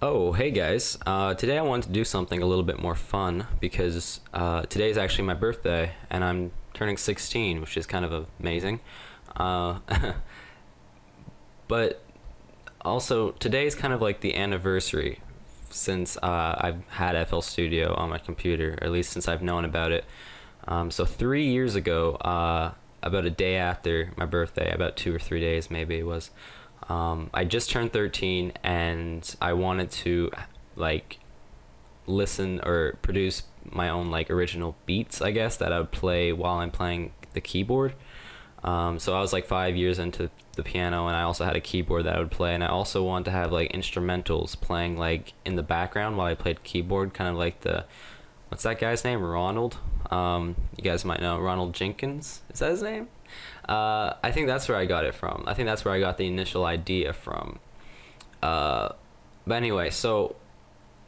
Oh, hey guys. Today I wanted to do something a little bit more fun because today is actually my birthday and I'm turning 16, which is kind of amazing. Uh, but also, today is kind of like the anniversary since I've had FL Studio on my computer, or at least since I've known about it. So 3 years ago, about a day after my birthday, about 2 or 3 days maybe it was, I just turned 13 and I wanted to like listen or produce my own like original beats, I guess, that I would play while I'm playing the keyboard. So I was like 5 years into the piano, and I also had a keyboard that I would play, and I also wanted to have like instrumentals playing like in the background while I played keyboard, kind of like the what's that guy's name? Ronald. You guys might know Ronald Jenkins. Is that his name? I think that's where I got it from. I think that's where I got the initial idea from. But anyway, so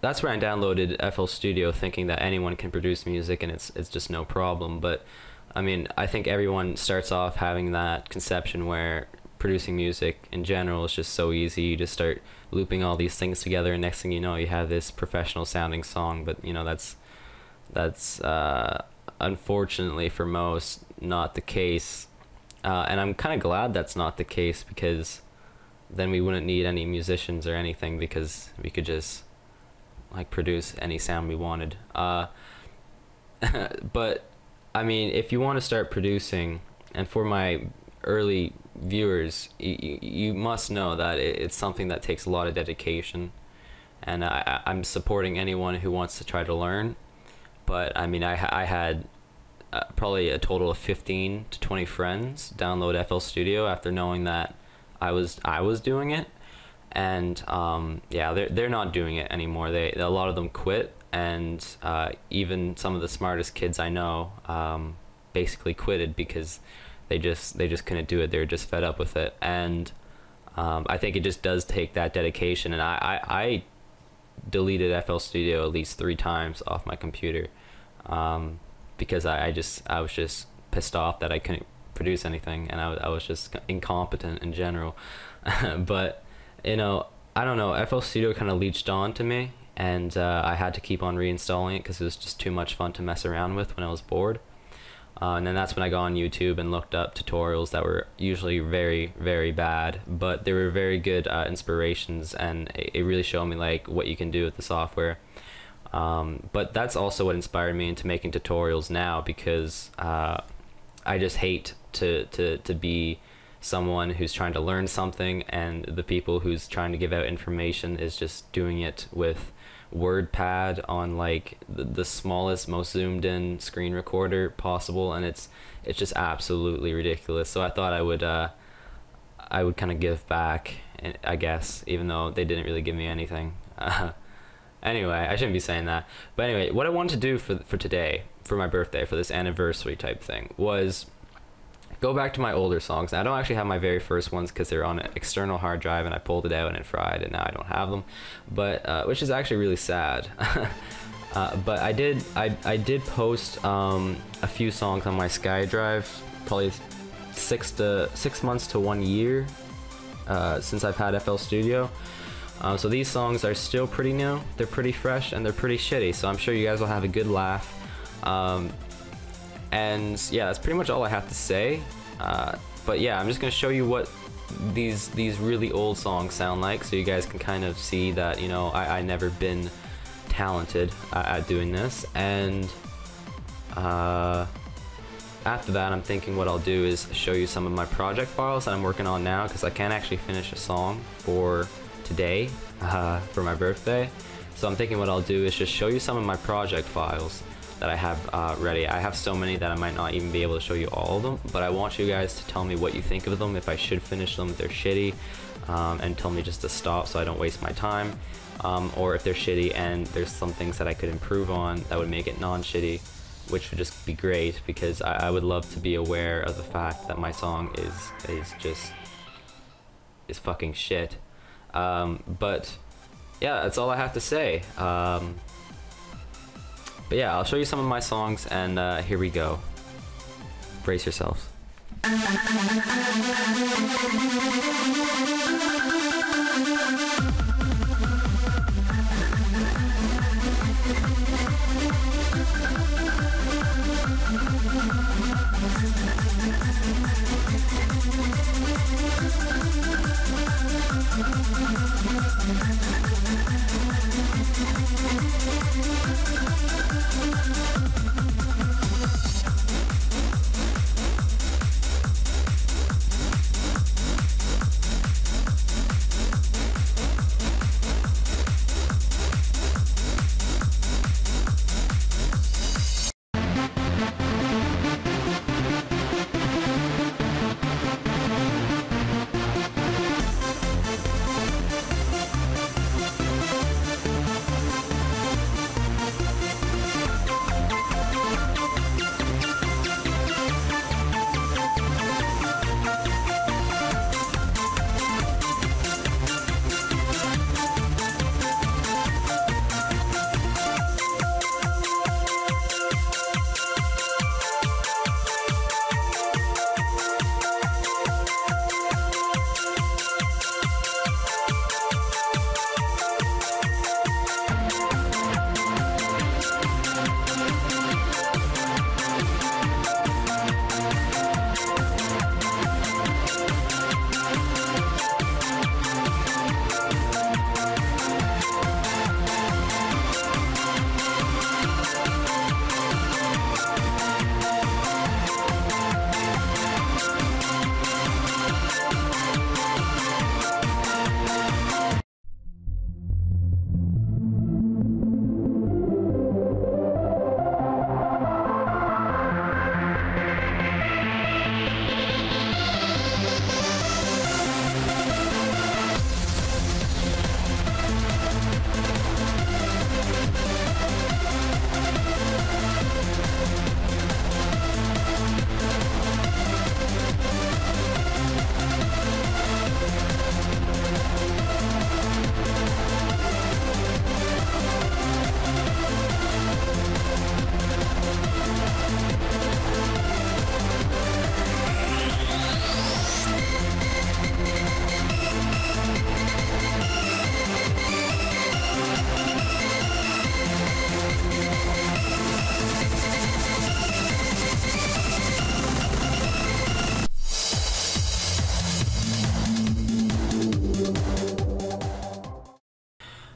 that's where I downloaded FL Studio, thinking that anyone can produce music and it's just no problem. But I mean, I think everyone starts off having that conception where producing music in general is just so easy. You just start looping all these things together, and next thing you know, you have this professional sounding song. But you know, that's unfortunately for most not the case. And I'm kind of glad that's not the case, because then we wouldn't need any musicians or anything, because we could just like produce any sound we wanted. But I mean, if you want to start producing, and for my early viewers, you must know that it's something that takes a lot of dedication, and I'm supporting anyone who wants to try to learn. But I mean, I had probably a total of 15 to 20 friends download FL Studio after knowing that I was doing it, and yeah, they're not doing it anymore. A lot of them quit, and even some of the smartest kids I know basically quitted because they just couldn't do it. They were just fed up with it, and I think it just does take that dedication. And I deleted FL Studio at least 3 times off my computer. Because I was just pissed off that I couldn't produce anything, and I was just incompetent in general. But you know, I don't know, FL Studio kind of leached on to me, and I had to keep on reinstalling it because it was just too much fun to mess around with when I was bored. And then that's when I got on YouTube and looked up tutorials that were usually very, very bad, but they were very good inspirations, and it really showed me like what you can do with the software. But that's also what inspired me into making tutorials now, because I just hate to be someone who's trying to learn something, and the people who's trying to give out information is just doing it with WordPad on like the smallest, most zoomed in screen recorder possible, and it's just absolutely ridiculous. So I thought I would kind of give back, I guess, even though they didn't really give me anything. Anyway, I shouldn't be saying that. But anyway, what I wanted to do for today, for my birthday, for this anniversary type thing, was go back to my older songs. Now, I don't actually have my very first ones because they're on an external hard drive, and I pulled it out and it fried, and now I don't have them. But which is actually really sad. But I did post a few songs on my SkyDrive, probably 6 months to 1 year since I've had FL Studio. So these songs are still pretty new, they're pretty fresh, and they're pretty shitty, so I'm sure you guys will have a good laugh. And yeah, that's pretty much all I have to say. But yeah, I'm just going to show you what these really old songs sound like, so you guys can kind of see that, you know, I never been talented at doing this. And after that, I'm thinking what I'll do is show you some of my project files that I'm working on now, because I can't actually finish a song for today for my birthday. So I'm thinking what I'll do is just show you some of my project files that I have ready. I have so many that I might not even be able to show you all of them, but I want you guys to tell me what you think of them, if I should finish them, if they're shitty, and tell me just to stop so I don't waste my time, or if they're shitty and there's some things that I could improve on that would make it non-shitty, which would just be great, because I would love to be aware of the fact that my song is fucking shit. But yeah, that's all I have to say. But yeah, I'll show you some of my songs, and here we go. Brace yourselves.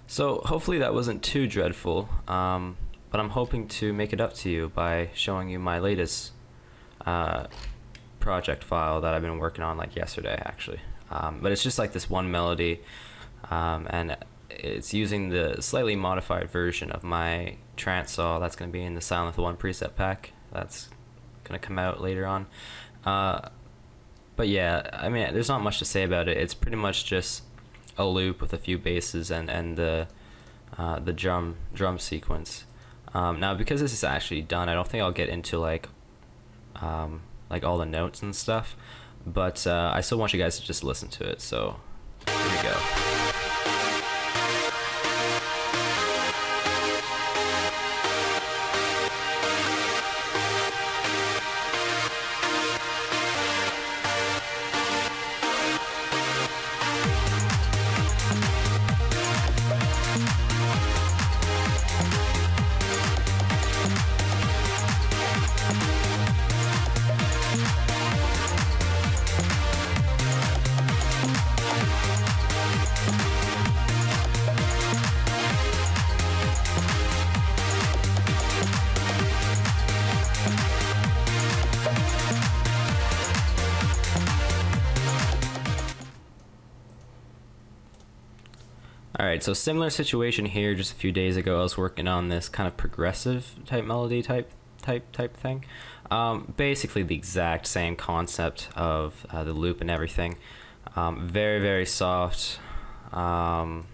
So hopefully that wasn't too dreadful, but I'm hoping to make it up to you by showing you my latest project file that I've been working on like yesterday actually. But it's just like this one melody, and it's using the slightly modified version of my trance saw that's going to be in the Sound with One preset pack that's going to come out later on. But yeah, I mean, there's not much to say about it. It's pretty much just a loop with a few basses and the drum sequence. Now because this is actually done, I don't think I'll get into like all the notes and stuff, but I still want you guys to just listen to it, so here we go. Alright, so similar situation here. Just a few days ago I was working on this kind of progressive type melody type thing. Basically the exact same concept of the loop and everything. Very soft, kind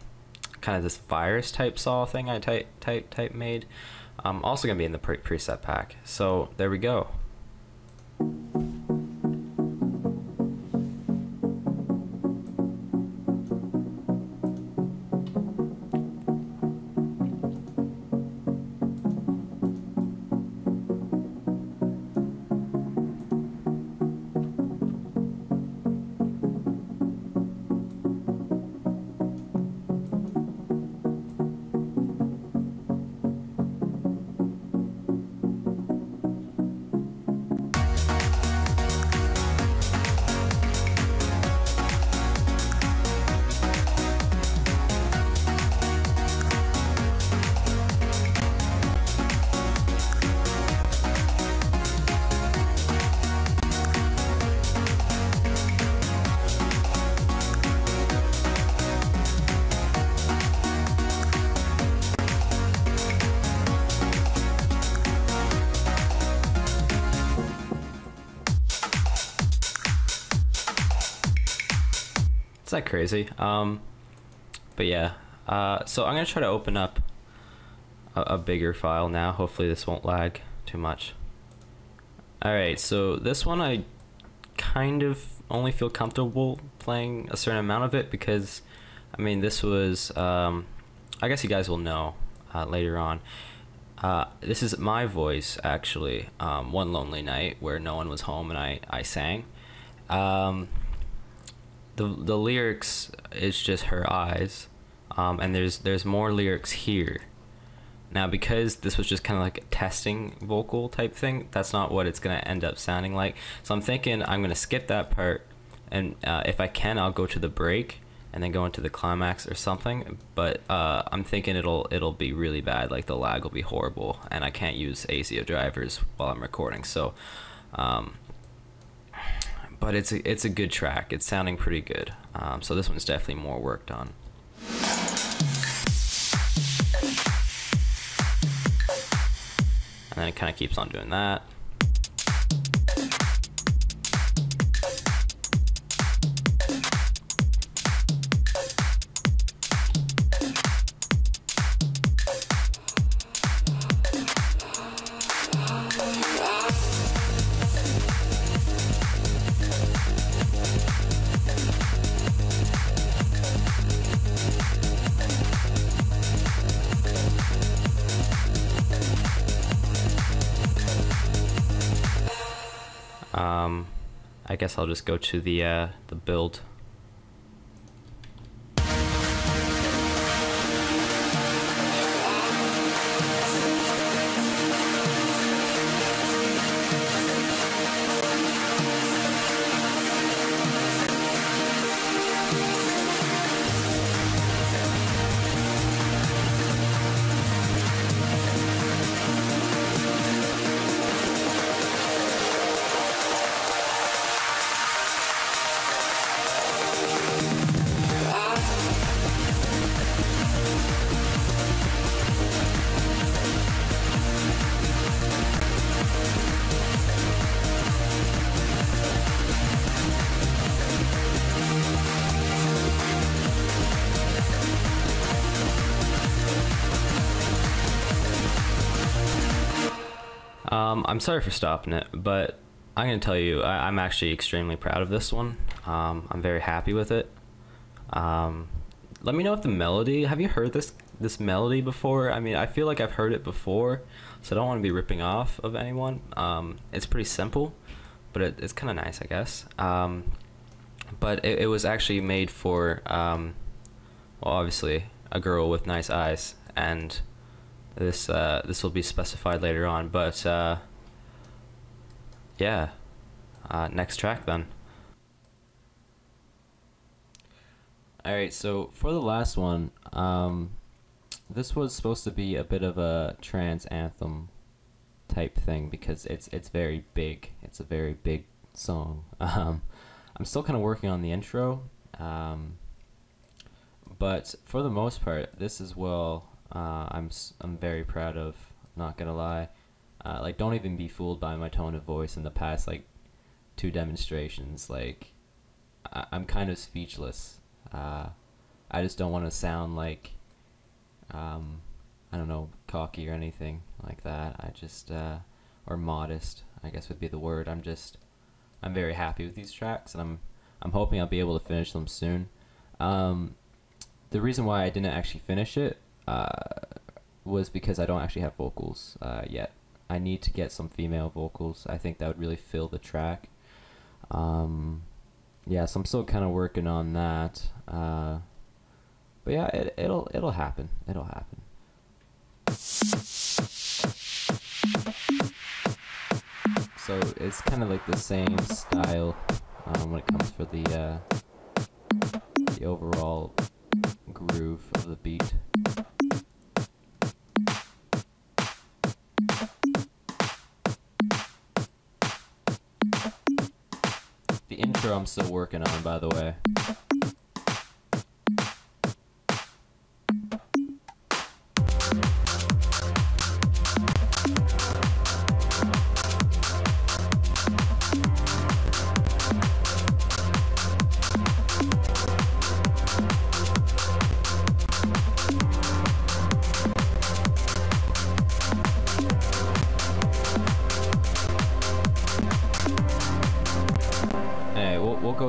of this virus type saw thing I type made. Also gonna be in the preset pack. So there we go. that crazy. But yeah, so I'm gonna try to open up a bigger file now. Hopefully this won't lag too much. All right, so this one I kind of only feel comfortable playing a certain amount of it because, I mean, this was, I guess you guys will know later on. This is my voice, actually, one lonely night where no one was home and I sang. The lyrics is just her eyes, and there's more lyrics here. Now, because this was just kind of like a testing vocal type thing, that's not what it's gonna end up sounding like. So I'm thinking I'm gonna skip that part, and if I can, I'll go to the break and then go into the climax or something. But I'm thinking it'll be really bad. Like the lag will be horrible, and I can't use ASIO drivers while I'm recording. So. But it's a good track. It's sounding pretty good. So this one's definitely more worked on. And then it kind of keeps on doing that. I guess I'll just go to the build. I'm sorry for stopping it, but I'm gonna tell you, I'm actually extremely proud of this one. I'm very happy with it. Let me know if the melody, have you heard this melody before? I mean, I feel like I've heard it before, so I don't want to be ripping off of anyone. It's pretty simple, but it's kind of nice, I guess. But it was actually made for, well, obviously, a girl with nice eyes, and this will be specified later on, but yeah, next track then. Alright, so for the last one, this was supposed to be a bit of a trance anthem type thing because it's very big. It's a very big song. I'm still kind of working on the intro, but for the most part, this is I'm very proud of. Not gonna lie, like don't even be fooled by my tone of voice in the past like 2 demonstrations. Like I'm kind of speechless. I just don't want to sound like I don't know, cocky or anything like that. I just or modest, I guess would be the word. I'm very happy with these tracks, and I'm hoping I'll be able to finish them soon. The reason why I didn't actually finish it was because I don't actually have vocals yet. I need to get some female vocals. I think that would really fill the track. Yeah, so I'm still kind of working on that. But yeah, it'll happen. It'll happen. So it's kind of like the same style when it comes for the overall groove of the beat. The intro I'm still working on, by the way.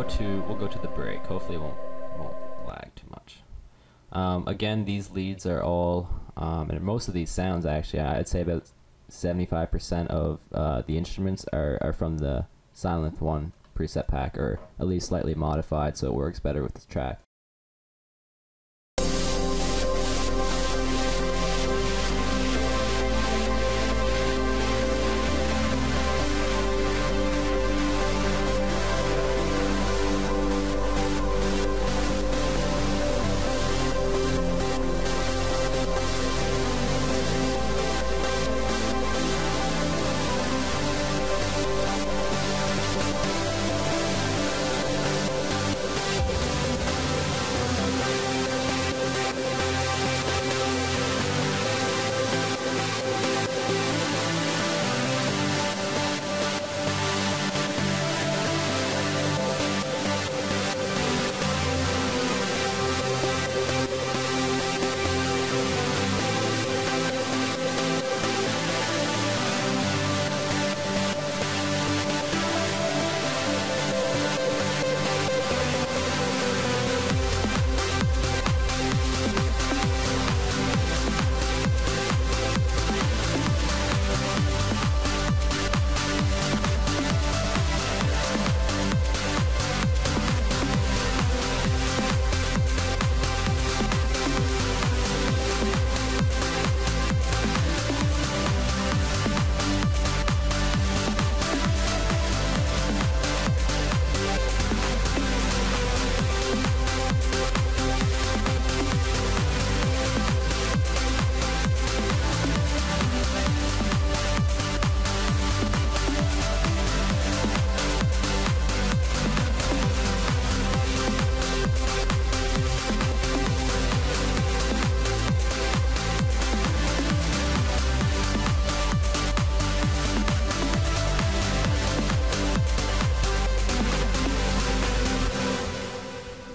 go to the break. Hopefully it won't lag too much. Again, these leads are all and most of these sounds, actually, I'd say about 75% of the instruments are from the Sylenth 1 preset pack, or at least slightly modified so it works better with this track.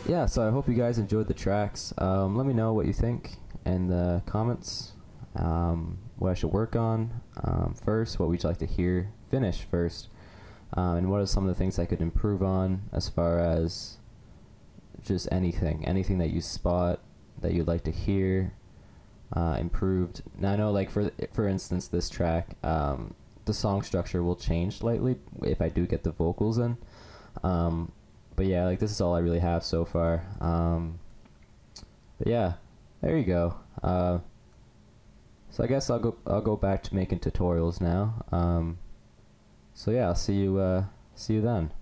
Yeah, so I hope you guys enjoyed the tracks. Let me know what you think in the comments, what I should work on first, what would you like to hear finish first, and what are some of the things I could improve on as far as just anything that you spot that you'd like to hear improved. Now I know, like for instance, this track, the song structure will change slightly if I do get the vocals in. But yeah, like this is all I really have so far. But yeah, there you go. So I guess I'll go back to making tutorials now. So yeah, I'll see you then.